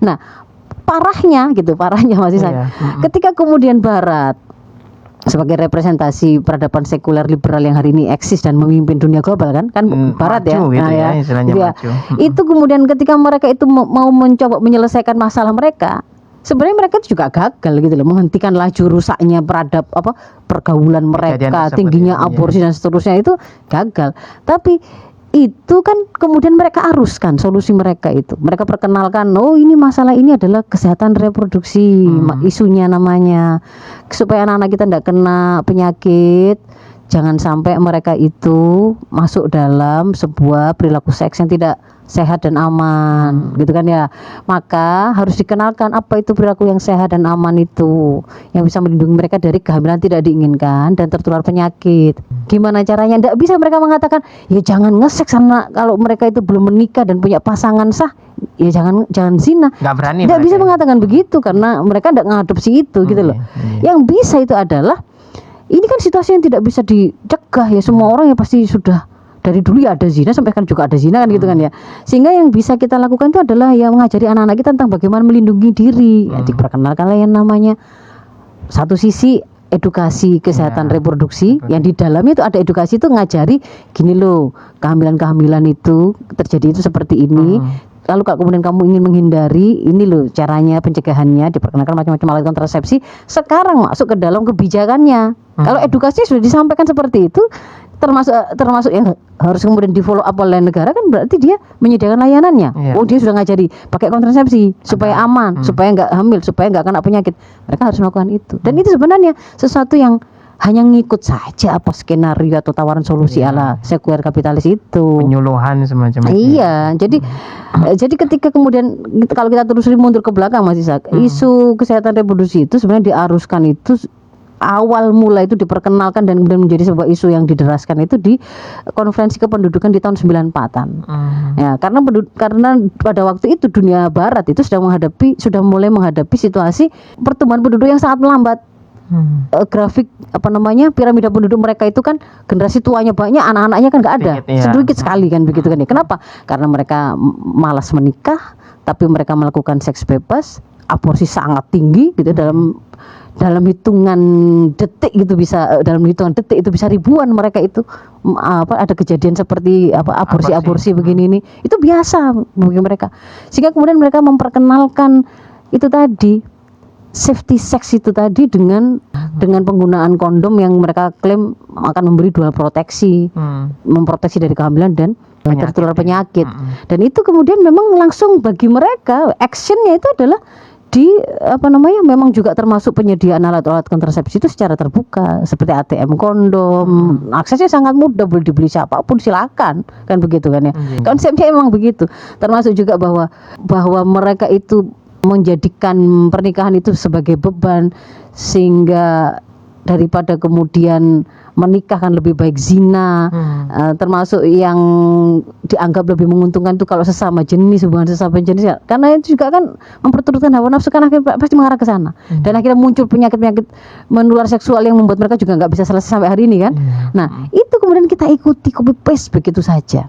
Nah, parahnya masih saya. Ketika kemudian Barat sebagai representasi peradaban sekuler liberal yang hari ini eksis dan memimpin dunia global kan Barat maju, ya, gitu ya, istilahnya maju. Itu kemudian ketika mereka itu mau mencoba menyelesaikan masalah mereka, sebenarnya mereka itu juga gagal gitu loh, menghentikan laju rusaknya pergaulan mereka, tingginya aborsi dan seterusnya, itu gagal. Tapi itu kan kemudian mereka aruskan solusi mereka itu. Mereka perkenalkan, oh ini masalah ini adalah kesehatan reproduksi, isunya namanya, supaya anak-anak kita tidak kena penyakit. Jangan sampai mereka itu masuk dalam sebuah perilaku seks yang tidak sehat dan aman, gitu kan ya. Maka harus dikenalkan apa itu perilaku yang sehat dan aman itu, yang bisa melindungi mereka dari kehamilan tidak diinginkan dan tertular penyakit. Gimana caranya? Tidak bisa mereka mengatakan, ya jangan ngeseks karena kalau mereka itu belum menikah dan punya pasangan sah, ya jangan zina. Nggak berani. Tidak bisa mengatakan begitu karena mereka tidak mengadopsi itu, gitu loh. Yang bisa itu adalah, ini kan situasi yang tidak bisa dicegah ya, semua orang ya pasti sudah dari dulu ya ada zina, sampai kan juga ada zina kan, gitu kan ya. Sehingga yang bisa kita lakukan itu adalah ya mengajari anak-anak kita tentang bagaimana melindungi diri. Ya, diperkenalkan yang namanya, satu sisi edukasi kesehatan reproduksi, yang di dalamnya itu ada edukasi itu ngajari gini loh, kehamilan itu terjadi itu seperti ini. Lalu kalau kemudian kamu ingin menghindari, ini loh caranya pencegahannya, diperkenalkan macam-macam alat kontrasepsi. Sekarang masuk ke dalam kebijakannya. Kalau edukasi sudah disampaikan seperti itu, termasuk yang harus kemudian di follow up oleh negara kan, berarti dia menyediakan layanannya. Oh, dia sudah ngajari pakai kontrasepsi supaya aman, supaya nggak hamil, supaya nggak kena penyakit. Mereka harus melakukan itu. Dan itu sebenarnya sesuatu yang hanya ngikut saja apa skenario atau tawaran solusi ala sekuler kapitalis itu, penyuluhan semacam itu. Iya, jadi ketika kemudian kalau kita terus mundur ke belakang Mas Ishak, isu kesehatan reproduksi itu sebenarnya diaruskan itu awal mula itu diperkenalkan dan kemudian menjadi sebuah isu yang dideraskan itu di konferensi kependudukan di tahun 94-an. Ya, karena pada waktu itu dunia barat itu sudah mulai menghadapi situasi pertumbuhan penduduk yang sangat melambat. Grafik piramida penduduk mereka itu kan generasi tuanya banyak, anak-anaknya kan nggak ada, sedikit sekali kan, begitu kan ya. Kenapa? Karena mereka malas menikah, tapi mereka melakukan seks bebas, aborsi sangat tinggi gitu, dalam hitungan detik itu bisa ribuan mereka itu ada kejadian seperti aborsi begini ini, itu biasa bagi mereka. Sehingga kemudian mereka memperkenalkan itu tadi, safety sex itu tadi dengan penggunaan kondom yang mereka klaim akan memberi dual proteksi, memproteksi dari kehamilan dan tertular penyakit. Dan itu kemudian memang langsung bagi mereka actionnya itu adalah memang juga termasuk penyediaan alat-alat kontrasepsi itu secara terbuka, seperti ATM kondom, aksesnya sangat mudah, boleh dibeli siapapun silakan, kan begitu kan ya. Konsepnya emang begitu. Termasuk juga bahwa mereka itu menjadikan pernikahan itu sebagai beban, sehingga daripada kemudian menikah kan lebih baik zina. Termasuk yang dianggap lebih menguntungkan itu kalau hubungan sesama jenis ya, karena itu juga kan memperturutkan hawa nafsu, kan akhirnya pasti mengarah ke sana. Dan akhirnya muncul penyakit-penyakit menular seksual yang membuat mereka juga nggak bisa selesai sampai hari ini kan. Nah, itu kemudian kita ikuti copy paste begitu saja.